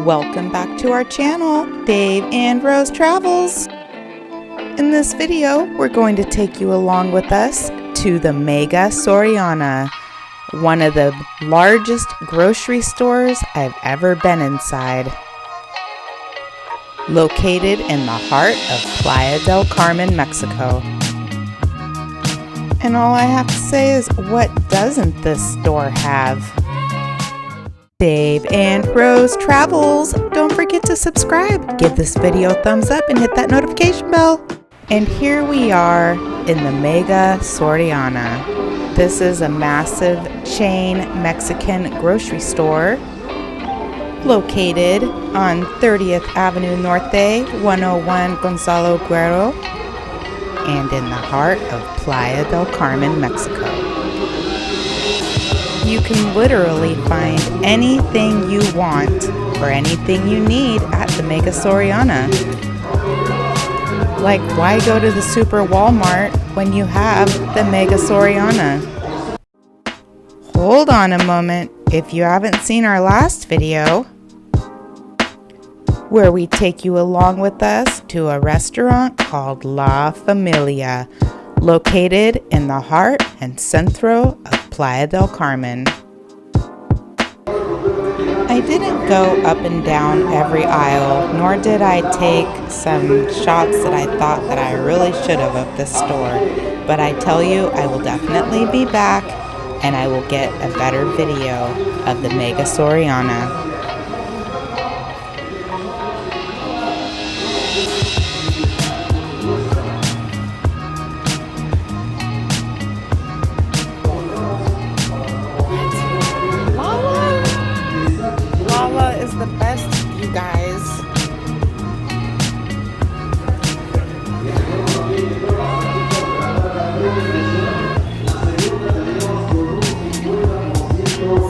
Welcome back to our channel, Dave and Rose Travels. In this video, we're going to take you along with us to the Mega Soriana, one of the largest grocery stores I've ever been inside. Located in the heart of Playa del Carmen, Mexico. And all I have to say is, what doesn't this store have? Dave and Rose Travels. Don't forget to subscribe, give this video a thumbs up, and hit that notification bell. And here we are in the Mega Soriana. This is a massive chain Mexican grocery store located on 30th Avenue Norte, 101 Gonzalo Guerrero, and in the heart of Playa del Carmen, Mexico. You can literally find anything you want or anything you need at the Mega Soriana. Like, why go to the Super Walmart when you have the Mega Soriana? Hold on a moment. If you haven't seen our last video, where we take you along with us to a restaurant called La Familia, located in the heart and Centro of Playa del Carmen. I didn't go up and down every aisle, nor did I take some shots that I thought that I really should have of this store. But I tell you, I will definitely be back, and I will get a better video of the Mega Soriana. The best, you guys.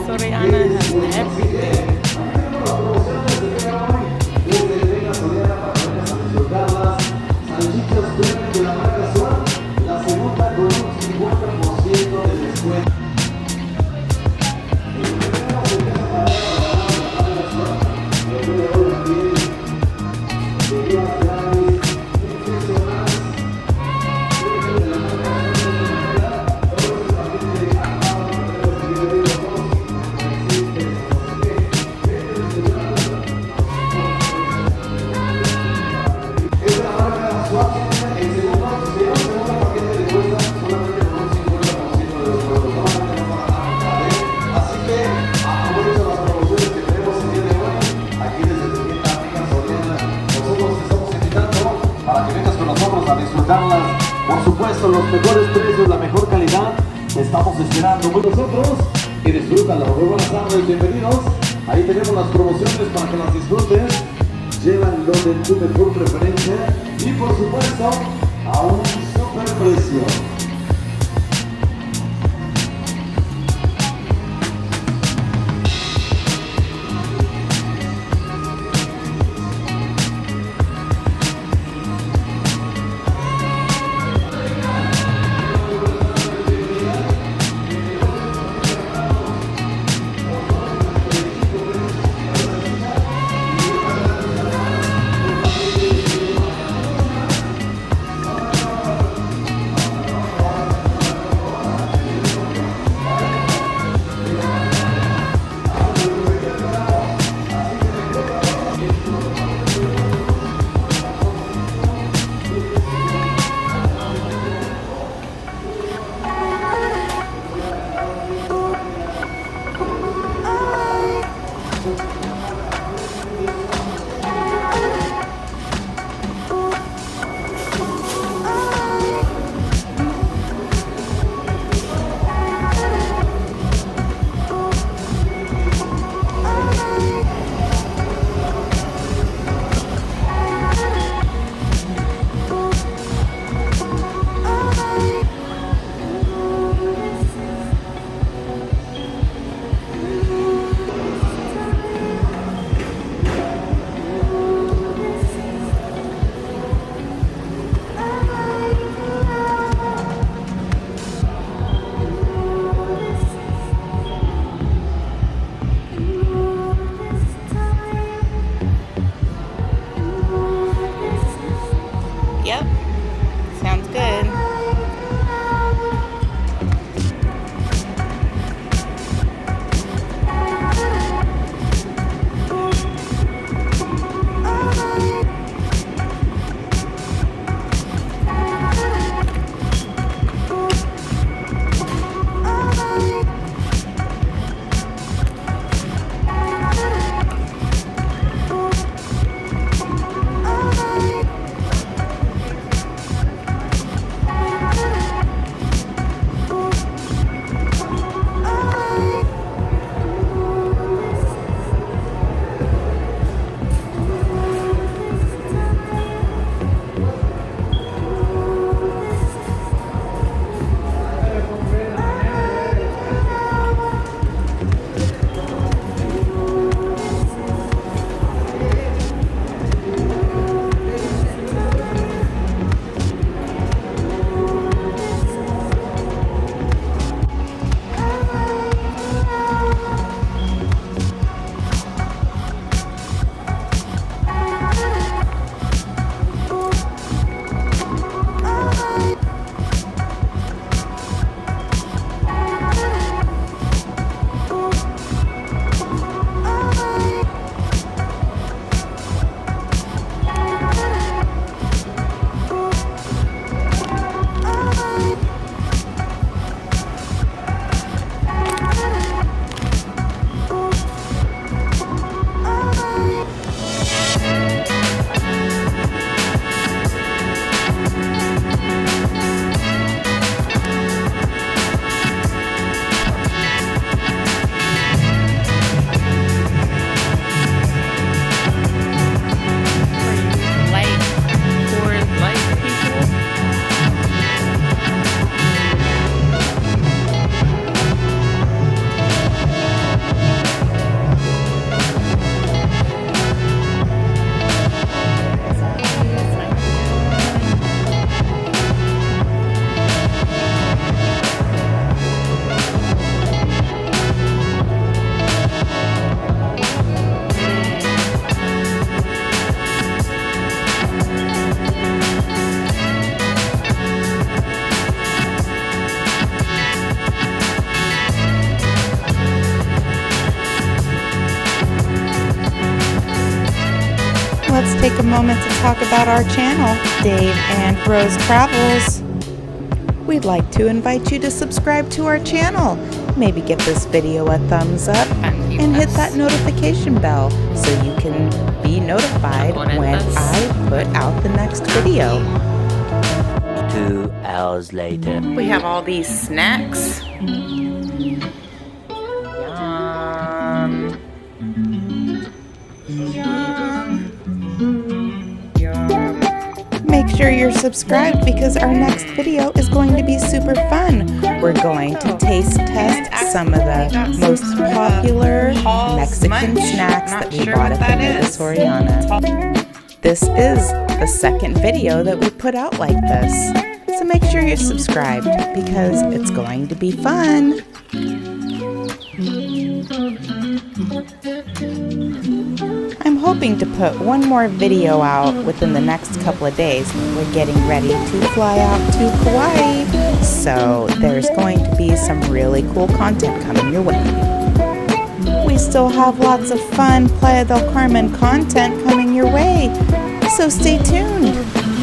Soriana has everything. Por supuesto, los mejores precios, la mejor calidad. Te estamos esperando con nosotros y disfrútalo. Muy buenas tardes, bienvenidos. Ahí tenemos las promociones para que las disfrutes. Llévanlo de tu mejor preferencia y por supuesto a un super precio. let's take a moment to talk about our channel, Dave and Rose Travels. We'd like to invite you to subscribe to our channel. Maybe give this video a thumbs up and hit that notification bell so you can be notified when I put out the next video. 2 hours later. We have all these snacks. Make sure you're subscribed because our next video is going to be super fun. We're going to taste test some of the most popular Mexican snacks that we bought at the Soriana. This is the second video that we put out like this. So make sure you're subscribed because it's going to be fun. I'm hoping to put one more video out within the next couple of days. We're getting ready to fly out to Hawaii, so there's going to be some really cool content coming your way. We still have lots of fun Playa del Carmen content coming your way, so stay tuned.